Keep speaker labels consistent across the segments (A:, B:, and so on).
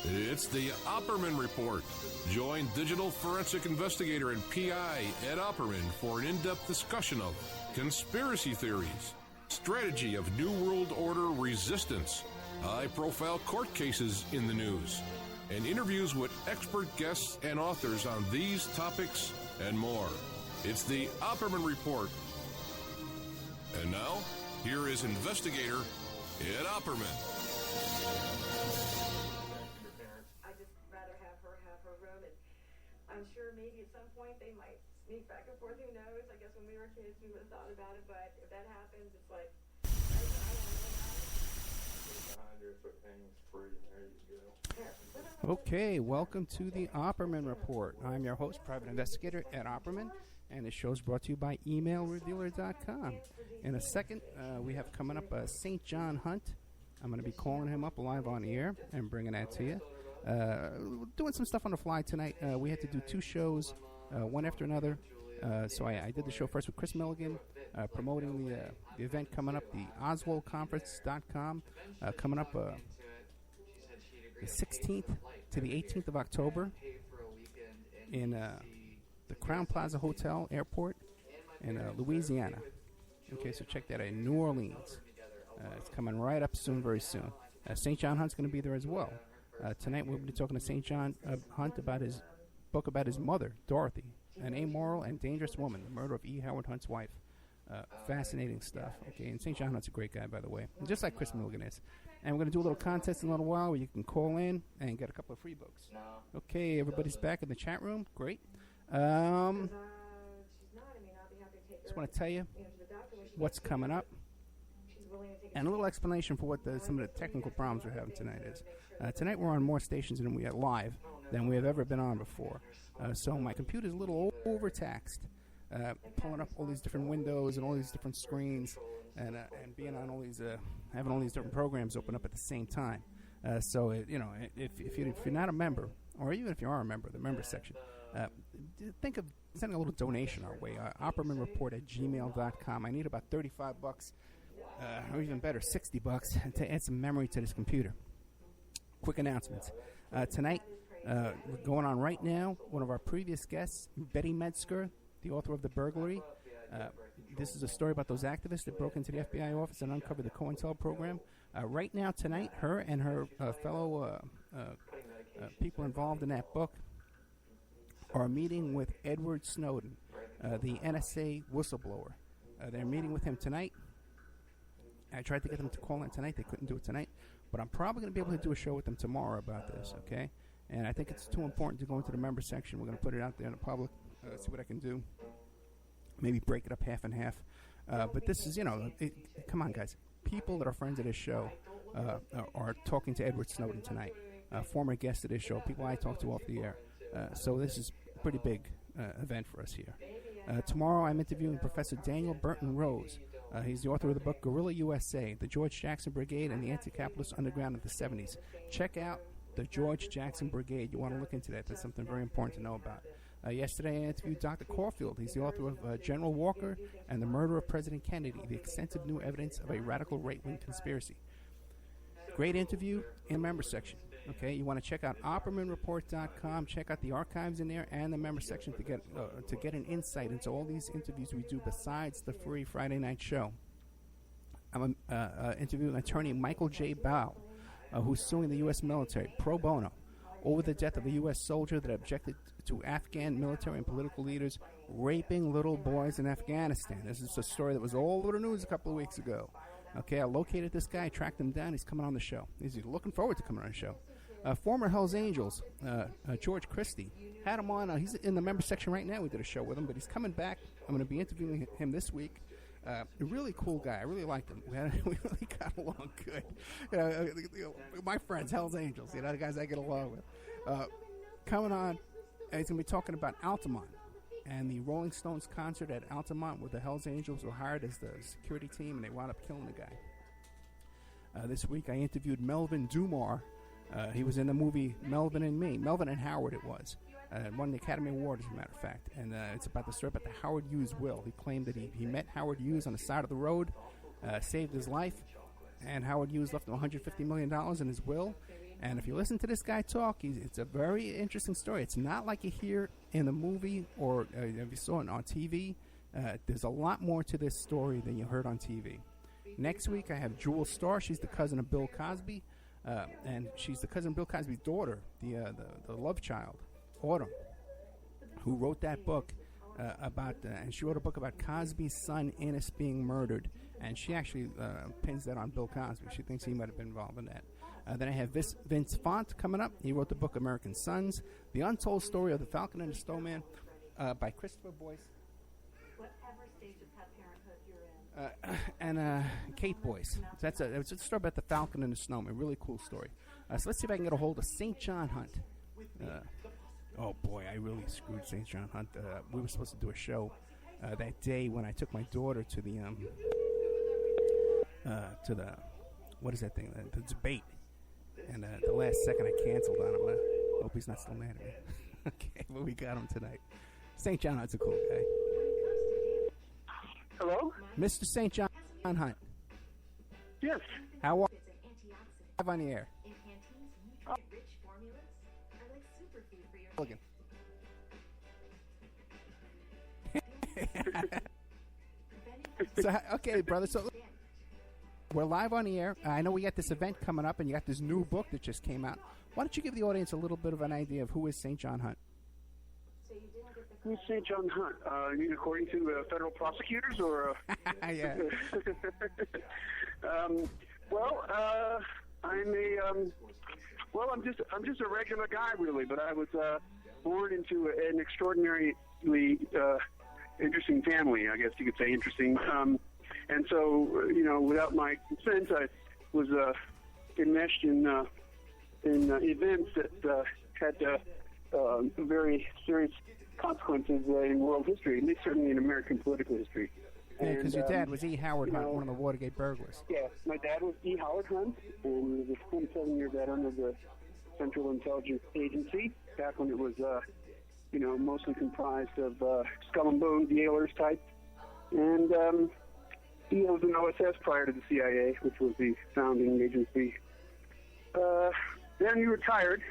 A: It's the Opperman Report. Join digital forensic investigator and PI Ed Opperman for an in-depth discussion of conspiracy theories, strategy of New World Order resistance, high-profile court cases in the news, and interviews with expert guests and authors on these topics and more. It's the Opperman Report. And now, here is investigator Ed Opperman.
B: I'd just rather have her room, and I'm sure maybe at some point they might sneak back and forth. Who knows? I guess when we were kids, we would have thought about it, but if that happens, it's like, I don't know about it.
C: Okay, welcome to the Opperman Report. I'm your host, private investigator Ed Opperman, and this show is brought to you by emailrevealer.com. In a second, we have coming up St. John Hunt. I'm going to be calling him up live on air and bringing that to you. Doing some stuff on the fly tonight. We had to do two shows, one after another. So I did the show first with Chris Milligan, promoting the event coming up, the OswaldConference.com, coming up the 16th to the 18th of October in the Crown Plaza Hotel Airport in Louisiana. Okay, so check that out, in New Orleans. It's coming right up soon, very soon. St. John Hunt's going to be there as well. Tonight we'll be talking to St. John Hunt about his book about his mother, Dorothy, an Amoral and Dangerous Woman, the murder of E. Howard Hunt's wife. Fascinating stuff. Okay, and St. John Hunt's a great guy, by the way, just like Chris Milligan is. And we're going to do a little contest in a little while where you can call in and get a couple of free books. Okay, everybody's back in the chat room. Great. Just want to tell you what's coming up and a little explanation for what some of the technical problems we're having tonight is. Tonight we're on more stations than we are live than we have ever been on before. So my computer's a little overtaxed, pulling up all these different windows and all these different screens and being on all these, having all these different programs open up at the same time. So, if you're not a member, or even if you are a member of the member section, think of sending a little donation our way. OppermanReport@gmail.com. I need about $35, or even better, $60 to add some memory to this computer. Quick announcements. Tonight, going on right now, one of our previous guests, Betty Metzger, the author of The Burglary. This is a story about those activists that broke into the FBI office and uncovered the COINTEL program. Right now, tonight, her and her fellow people involved in that book are meeting with Edward Snowden, the NSA whistleblower. They're meeting with him tonight. I tried to get them to call in tonight. They couldn't do it tonight. But I'm probably going to be able to do a show with them tomorrow about this, okay? And I think it's too important to go into the member section. We're going to put it out there in the public, see what I can do. Maybe break it up half and half. But this is, come on, guys. People that are friends of this show are talking to Edward Snowden tonight, former guest of this show, people I talk to off the air. So this is a pretty big event for us here. Tomorrow I'm interviewing Professor Daniel Burton Rose. He's the author of the book Guerrilla USA, the George Jackson Brigade and the Anti-Capitalist Underground of the 70s. Check out the George Jackson Brigade. You want to look into that. That's something very important to know about. Yesterday I interviewed Dr. Caulfield. He's the author of General Walker and the Murder of President Kennedy, the extensive new evidence of a radical right-wing conspiracy. Great interview in the member section. Okay, you want to check out OppermanReport.com. Check out the archives in there and the member section to get an insight into all these interviews we do besides the free Friday night show. I'm interviewing attorney Michael J. Bow, who's suing the U.S. military pro bono over the death of a U.S. soldier that objected to Afghan military and political leaders raping little boys in Afghanistan. This is a story that was all over the news a couple of weeks ago. Okay, I located this guy, tracked him down. He's coming on the show. He's looking forward to coming on the show. Former Hells Angels, George Christie, had him on. He's in the member section right now. We did a show with him, but he's coming back. I'm going to be interviewing him this week. A really cool guy. I really liked him. We really got along good. My friends, Hells Angels, the guys I get along with. Coming on, and he's going to be talking about Altamont and the Rolling Stones concert at Altamont, where the Hells Angels were hired as the security team, and they wound up killing the guy. This week I interviewed Melvin Dumar. He was in the movie Melvin and Me. Melvin and Howard it was. Won the Academy Award, as a matter of fact. And it's about the story about the Howard Hughes will. He claimed that he met Howard Hughes on the side of the road, saved his life, and Howard Hughes left him $150 million in his will. And if you listen to this guy talk, it's a very interesting story. It's not like you hear in the movie or if you saw it on TV. There's a lot more to this story than you heard on TV. Next week, I have Jewel Starr. She's the cousin of Bill Cosby, and she's the cousin of Bill Cosby's daughter, the love child, Autumn, who wrote that book and she wrote a book about Cosby's son, Ennis, being murdered. And she actually pins that on Bill Cosby. She thinks he might have been involved in that. Then I have Vince Font coming up. He wrote the book American Sons, The Untold Story of the Falcon and the Snowman by Christopher Boyce.
B: Whatever stage of pet parenthood you're in.
C: And Kate Boyce. So it's a story about the Falcon and the Snowman. Really cool story. So let's see if I can get a hold of St. John Hunt. Oh boy, I really screwed St. John Hunt. We were supposed to do a show that day when I took my daughter to the what is that thing? The debate. And the last second I canceled on him. I hope he's not still mad at me. Okay, but we got him tonight. St. John Hunt's a cool guy.
D: Hello?
C: Mr. St. John Hunt.
D: Yes.
C: How are you? Live on the air. Looking. Okay, brother. So we're live on the air. I know we got this event coming up, and you got this new book that just came out. Why don't you give the audience a little bit of an idea of who is St. John Hunt?
D: Who's St. John Hunt? You mean according to federal prosecutors, or?
C: Yeah.
D: I'm just a regular guy, really. But I was born into an extraordinarily interesting family. I guess you could say interesting. And so, without my consent, I was enmeshed in events that had very serious consequences in world history, at least certainly in American political history.
C: Yeah, because your dad was E. Howard Hunt, one of the Watergate burglars.
D: Yeah, my dad was E. Howard Hunt, and he was a 27-year veteran of the Central Intelligence Agency, back when it was, mostly comprised of skull and bones, Yailers type. And he was an OSS prior to the CIA, which was the founding agency. Then he retired,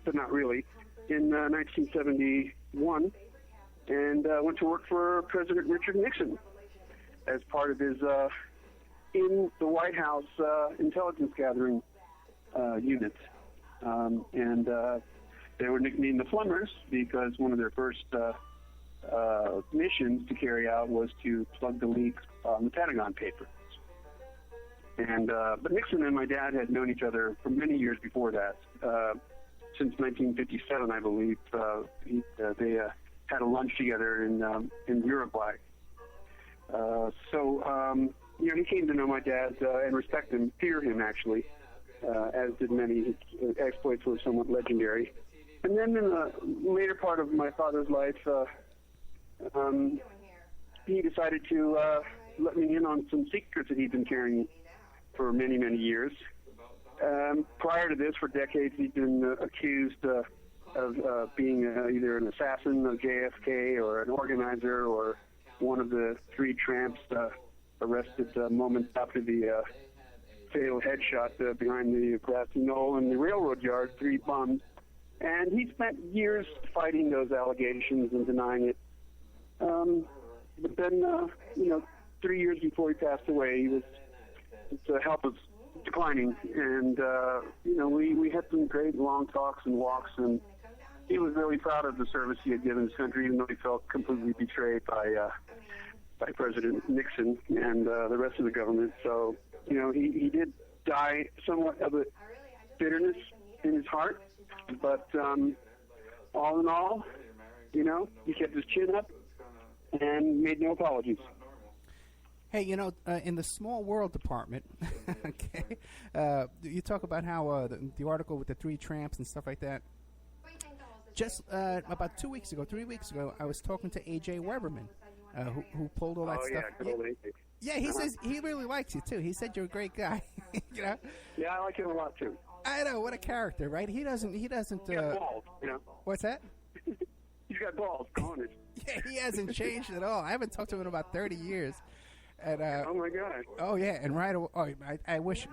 D: but not really, in 1971, and went to work for President Richard Nixon as part of his in the White House intelligence gathering unit. And they were nicknamed the Plumbers because one of their first missions to carry out was to plug the leaks on the Pentagon Papers. And but Nixon and my dad had known each other for many years before that. Since 1957, I believe, they had a lunch together in Uruguay. He came to know my dad and respect him, fear him actually, as did many. His exploits were somewhat legendary. And then in the later part of my father's life, he decided to let me in on some secrets that he'd been carrying for many, many years. Prior to this, for decades, he'd been accused of being either an assassin of JFK or an organizer or one of the three tramps arrested moments after the fatal headshot behind the grassy knoll in the railroad yard, 3 bombs. And he spent years fighting those allegations and denying it. But then, 3 years before he passed away, his health was declining, and we had some great long talks and walks, and he was really proud of the service he had given his country, even though he felt completely betrayed by President Nixon and the rest of the government. So, he did die somewhat of a bitterness in his heart, but all in all, he kept his chin up and made no apologies.
C: Hey, in the small world department, okay, you talk about how the article with the 3 tramps and stuff like that. Just about 3 weeks ago, I was talking to A.J. Weberman, who pulled all that stuff. Yeah, he says he really likes you, too. He said you're a great guy,
D: Yeah, I like him a lot, too.
C: I know, what a character, right? He doesn't.
D: He's got balls,
C: What's that?
D: He's got balls, honest.
C: Yeah, he hasn't changed at all. I haven't talked to him in about 30 years. And,
D: oh my God!
C: Oh yeah, and right away, I wish.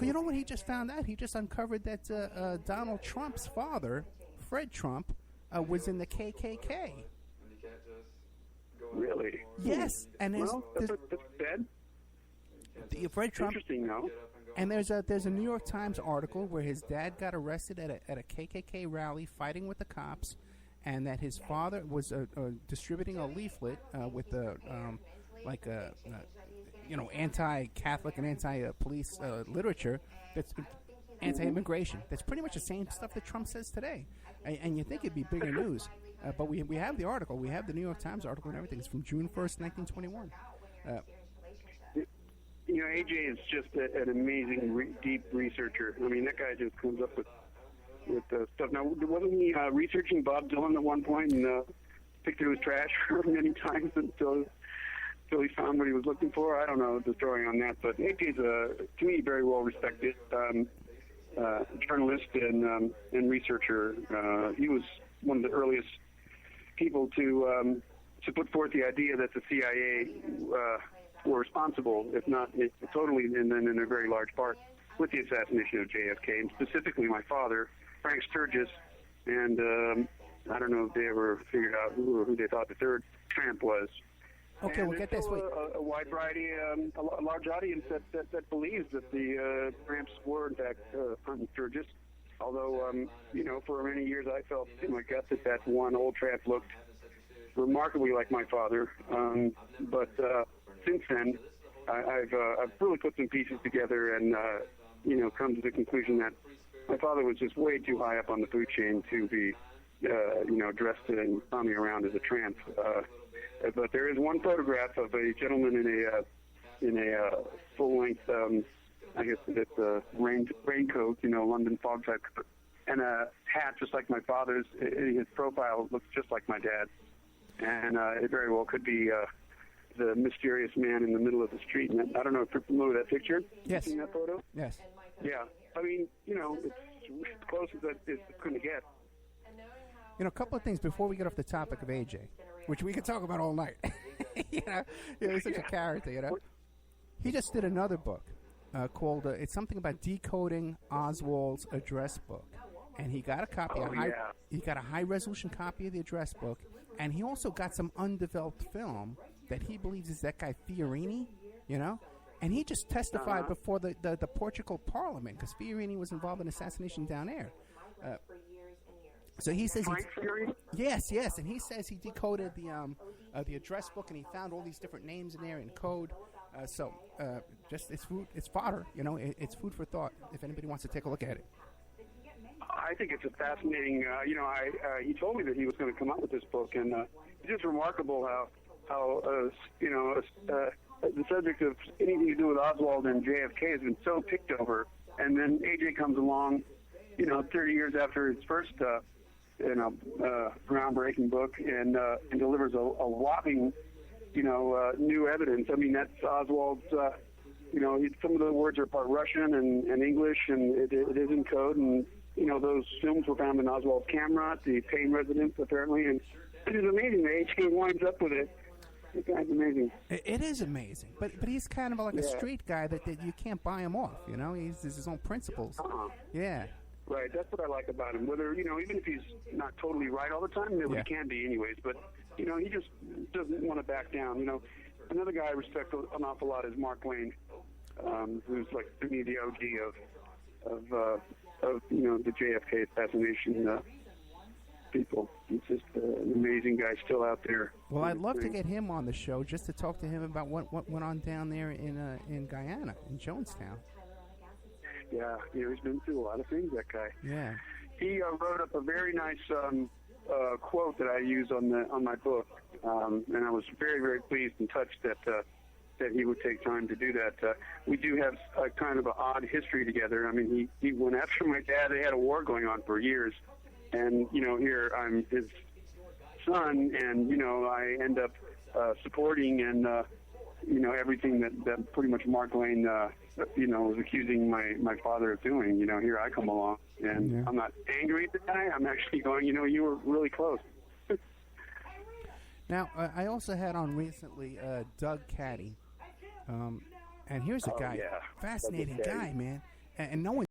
C: You know what he just found out? He just uncovered that Donald Trump's father, Fred Trump, was in the KKK.
D: Really?
C: Yes, and
D: that's bad.
C: Fred Trump.
D: Interesting, though.
C: And there's a New York Times article where his dad got arrested at a KKK rally fighting with the cops, and that his father was distributing a leaflet with anti-Catholic and anti-police literature that's anti-immigration. That's pretty much the same stuff that Trump says today. And you think it'd be bigger news, but we have the article. We have the New York Times article and everything. It's from June 1st, 1921.
D: AJ is just an amazing, deep researcher. I mean, that guy just comes up with stuff. Now, wasn't he researching Bob Dylan at one point and picked through his trash many times until he found what he was looking for? I don't know the story on that, but AJ's to me, very well respected journalist and researcher. He was one of the earliest people to put forth the idea that the CIA were responsible, if not totally, and then in a very large part, with the assassination of JFK, and specifically my father, Frank Sturgis, and I don't know if they ever figured out who they thought the third tramp was.
C: Okay,
D: and
C: we'll get this.
D: A wide variety, a large audience that believes that the tramps were, in fact, Hunt and Sturgis. Although, for many years I felt in my gut that one old tramp looked remarkably like my father. But since then, I've really put some pieces together and, come to the conclusion that my father was just way too high up on the food chain to be, dressed and roaming around as a tramp. But there is one photograph of a gentleman in a full-length, I guess it's a raincoat, London fog type, and a hat just like my father's. His profile looks just like my dad, and it very well could be the mysterious man in the middle of the street. And I don't know if you're familiar with that picture.
C: Yes.
D: You seen that photo?
C: Yes.
D: Yeah. I mean, it's as close as it's going to get.
C: A couple of things before we get off the topic of AJ, which we could talk about all night. He's such a character, He just did another book called, it's something about decoding Oswald's address book. And he got a copy, he got a high-resolution copy of the address book, and he also got some undeveloped film that he believes is that guy Fiorini, And he just testified before the Portugal Parliament, because Fiorini was involved in assassination down there. So he says, yes, and he says he decoded the address book, and he found all these different names in there in code. Just it's fodder, it's food for thought. If anybody wants to take a look at it,
D: I think it's a fascinating. He told me that he was going to come out with this book, and it's just remarkable how the subject of anything to do with Oswald and JFK has been so picked over, and then AJ comes along, 30 years after his first. Groundbreaking book and delivers a whopping, new evidence. I mean, that's Oswald's, some of the words are part Russian and English, and it is in code. And, those films were found in Oswald's camera at the Payne residence, apparently. And it is amazing that AJ winds up with it. This guy's amazing.
C: It is amazing. But he's kind of like a street guy that you can't buy him off, He's his own principles. Yeah.
D: Right, that's what I like about him. Whether, even if he's not totally right all the time, he can be anyways, but, he just doesn't want to back down. Another guy I respect an awful lot is Mark Wayne, who's like, to me, the OG of the JFK assassination people. He's just an amazing guy still out there.
C: Well, I'd love to get him on the show just to talk to him about what went on down there in Guyana, in Jonestown.
D: Yeah, he's been through a lot of things, that guy.
C: Yeah.
D: He wrote up a very nice quote that I use on my book, and I was very, very pleased and touched that he would take time to do that. We do have a kind of an odd history together. I mean, he went after my dad. They had a war going on for years, and, here I'm his son, and, I end up supporting and, everything that pretty much Mark Lane was accusing my father of doing. Here I come along, and I'm not angry at the guy. I'm actually going, you were really close.
C: Now, I also had on recently Doug Caddy, And here's a guy, fascinating guy, man, and no one